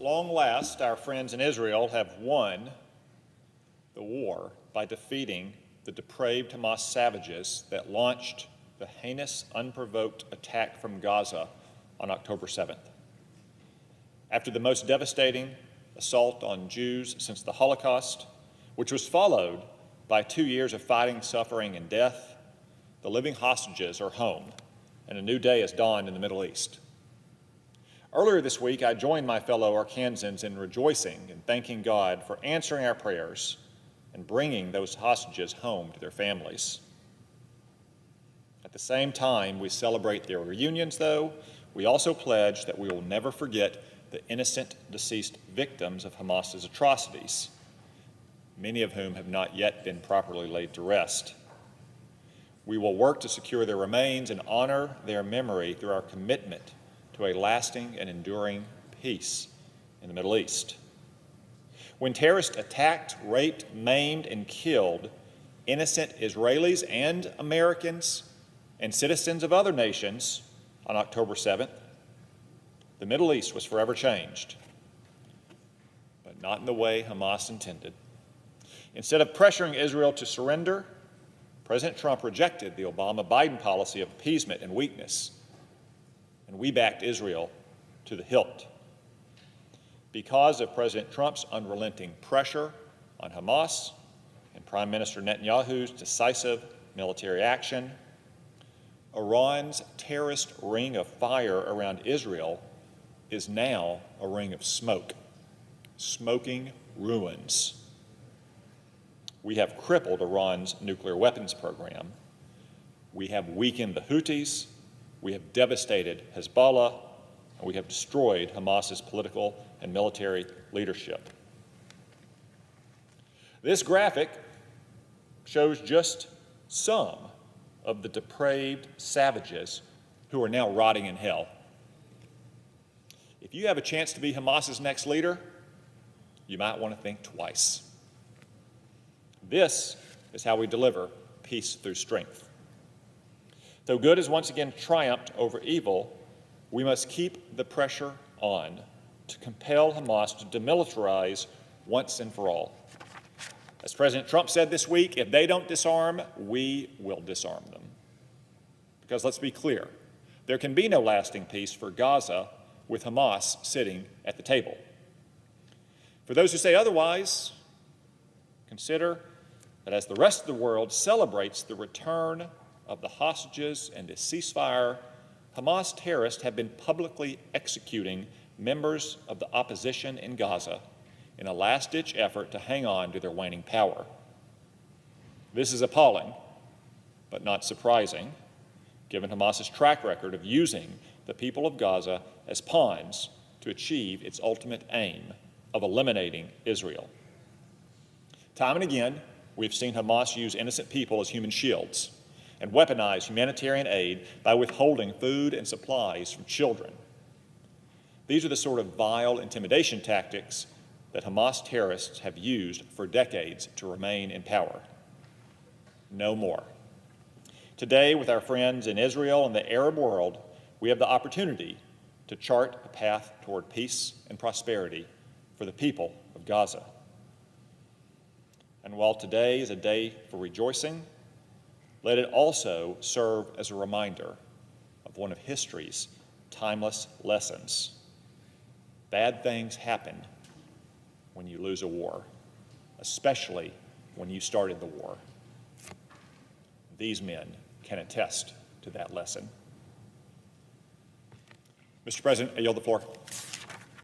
long last, our friends in Israel have won the war by defeating the depraved Hamas savages that launched the heinous, unprovoked attack from Gaza on October 7th. After the most devastating assault on Jews since the Holocaust, which was followed by 2 years of fighting, suffering, and death, the living hostages are home, and a new day has dawned in the Middle East. Earlier this week, I joined my fellow Arkansans in rejoicing and thanking God for answering our prayers and bringing those hostages home to their families. At the same time we celebrate their reunions, though, we also pledge that we will never forget the innocent deceased victims of Hamas's atrocities, many of whom have not yet been properly laid to rest. We will work to secure their remains and honor their memory through our commitment to a lasting and enduring peace in the Middle East. When terrorists attacked, raped, maimed, and killed innocent Israelis and Americans and citizens of other nations on October 7th, the Middle East was forever changed, but not in the way Hamas intended. Instead of pressuring Israel to surrender, President Trump rejected the Obama-Biden policy of appeasement and weakness, and we backed Israel to the hilt. Because of President Trump's unrelenting pressure on Hamas and Prime Minister Netanyahu's decisive military action, Iran's terrorist ring of fire around Israel is now a ring of smoke, smoking ruins. We have crippled Iran's nuclear weapons program. We have weakened the Houthis. We have devastated Hezbollah, and we have destroyed Hamas's political and military leadership. This graphic shows just some of the depraved savages who are now rotting in hell. If you have a chance to be Hamas's next leader, you might want to think twice. This is how we deliver peace through strength. Though good has once again triumphed over evil, we must keep the pressure on to compel Hamas to demilitarize once and for all. As President Trump said this week, if they don't disarm, we will disarm them. Because let's be clear, there can be no lasting peace for Gaza with Hamas sitting at the table. For those who say otherwise, consider that as the rest of the world celebrates the return of the hostages and a ceasefire, Hamas terrorists have been publicly executing members of the opposition in Gaza in a last-ditch effort to hang on to their waning power. This is appalling, but not surprising, given Hamas's track record of using the people of Gaza as pawns to achieve its ultimate aim of eliminating Israel. Time and again, we've seen Hamas use innocent people as human shields and weaponize humanitarian aid by withholding food and supplies from children. These are the sort of vile intimidation tactics that Hamas terrorists have used for decades to remain in power. No more. Today, with our friends in Israel and the Arab world, we have the opportunity to chart a path toward peace and prosperity for the people of Gaza. And while today is a day for rejoicing, let it also serve as a reminder of one of history's timeless lessons. Bad things happen when you lose a war, especially when you started the war. These men can attest to that lesson. Mr. President, I yield the floor.